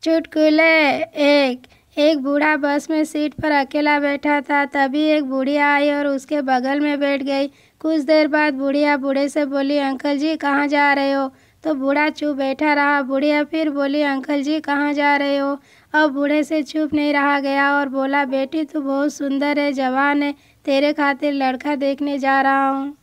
चुटकुले एक। एक बूढ़ा बस में सीट पर अकेला बैठा था। तभी एक बुढ़िया आई और उसके बगल में बैठ गई। कुछ देर बाद बुढ़िया बूढ़े से बोली, अंकल जी कहाँ जा रहे हो? तो बूढ़ा चुप बैठा रहा। बुढ़िया फिर बोली, अंकल जी कहाँ जा रहे हो? अब बूढ़े से चुप नहीं रहा गया और बोला, बेटी तू बहुत सुंदर है, जवान है, तेरे खातिर लड़का देखने जा रहा हूँ।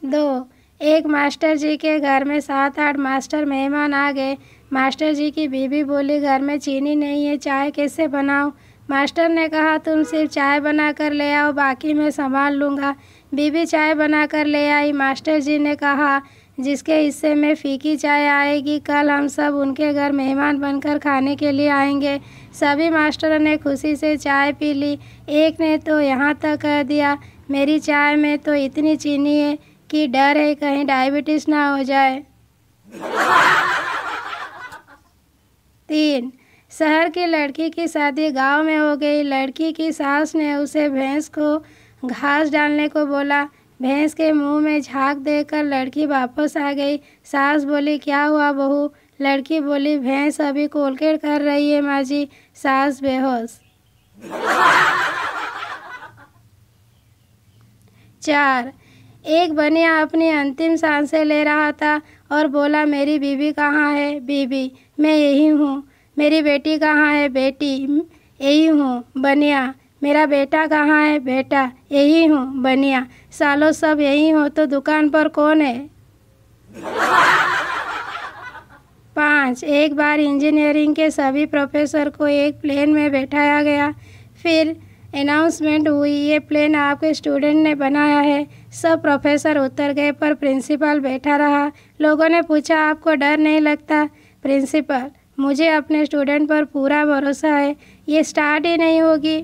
2। एक मास्टर जी के घर में 7-8 मास्टर मेहमान आ गए। मास्टर जी की बीवी बोली, घर में चीनी नहीं है, चाय कैसे बनाऊं? मास्टर ने कहा, तुम सिर्फ चाय बना कर ले आओ, बाकी मैं संभाल लूँगा। बीवी चाय बना कर ले आई। मास्टर जी ने कहा, जिसके हिस्से में फीकी चाय आएगी, कल हम सब उनके घर मेहमान बनकर खाने के लिए आएंगे। सभी मास्टरों ने खुशी से चाय पी ली। एक ने तो यहाँ तक कह दिया, मेरी चाय में तो इतनी चीनी है कि डर है कहीं डायबिटीज ना हो जाए। 3। शहर की लड़की की शादी गांव में हो गई। लड़की की सास ने उसे भैंस को घास डालने को बोला। भैंस के मुंह में झाग देकर लड़की वापस आ गई। सास बोली, क्या हुआ बहू? लड़की बोली, भैंस अभी कोलकेट कर रही है माँ जी। सास बेहोश। 4। एक बनिया अपनी अंतिम सांसें ले रहा था और बोला, मेरी बीवी कहाँ है? बीबी, मैं यही हूँ। मेरी बेटी कहाँ है? बेटी, यही हूँ। बनिया, मेरा बेटा कहाँ है? बेटा, यही हूँ। बनिया, सालों सब यही हो तो दुकान पर कौन है? 5। एक बार इंजीनियरिंग के सभी प्रोफेसर को एक प्लेन में बैठाया गया। फिर अनाउंसमेंट हुई, ये प्लेन आपके स्टूडेंट ने बनाया है। सब प्रोफेसर उतर गए पर प्रिंसिपल बैठा रहा। लोगों ने पूछा, आपको डर नहीं लगता? प्रिंसिपल, मुझे अपने स्टूडेंट पर पूरा भरोसा है, ये स्टार्ट ही नहीं होगी।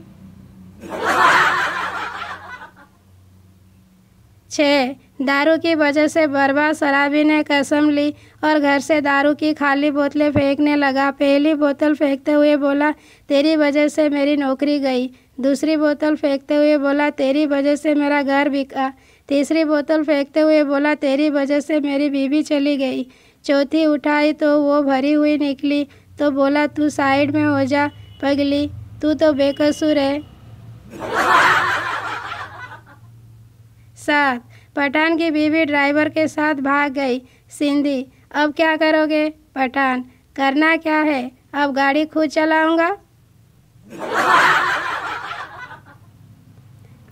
6। दारू की वजह से बर्बाद शराबी ने कसम ली और घर से दारू की खाली बोतलें फेंकने लगा। पहली बोतल फेंकते हुए बोला, तेरी वजह से मेरी नौकरी गई। दूसरी बोतल फेंकते हुए बोला, तेरी वजह से मेरा घर बिका। तीसरी बोतल फेंकते हुए बोला, तेरी वजह से मेरी बीवी चली गई। चौथी उठाई तो वो भरी हुई निकली तो बोला, तू साइड में हो जा पगली, तू तो बेकसूर है। 7। पठान की बीवी ड्राइवर के साथ भाग गई। सिंधी, अब क्या करोगे? पठान, करना क्या है, अब गाड़ी खुद चलाऊंगा।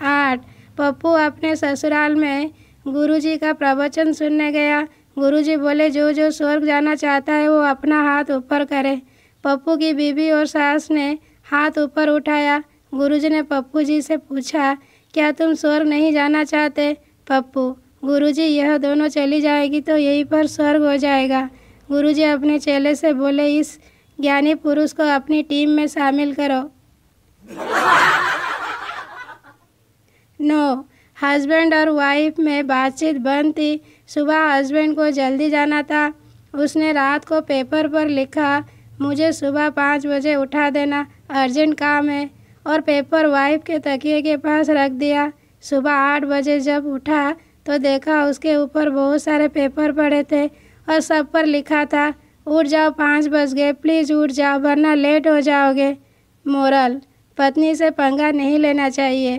8। पप्पू अपने ससुराल में गुरुजी का प्रवचन सुनने गया। गुरुजी बोले, जो जो स्वर्ग जाना चाहता है वो अपना हाथ ऊपर करे। पप्पू की बीवी और सास ने हाथ ऊपर उठाया। गुरुजी ने पप्पू जी से पूछा, क्या तुम स्वर्ग नहीं जाना चाहते? पप्पू, गुरुजी यह दोनों चली जाएगी तो यहीं पर स्वर्ग हो जाएगा। गुरुजी अपने चेले से बोले, इस ज्ञानी पुरुष को अपनी टीम में शामिल करो। 9। हस्बैंड और वाइफ में बातचीत बंद थी। सुबह हस्बैंड को जल्दी जाना था। उसने रात को पेपर पर लिखा, मुझे सुबह 5 बजे उठा देना, अर्जेंट काम है, और पेपर वाइफ के तकिए के पास रख दिया। सुबह 8 बजे जब उठा तो देखा उसके ऊपर बहुत सारे पेपर पड़े थे और सब पर लिखा था, उठ जाओ, 5 बज गए, प्लीज़ उठ जाओ वरना लेट हो जाओगे। मोरल, पत्नी से पंगा नहीं लेना चाहिए।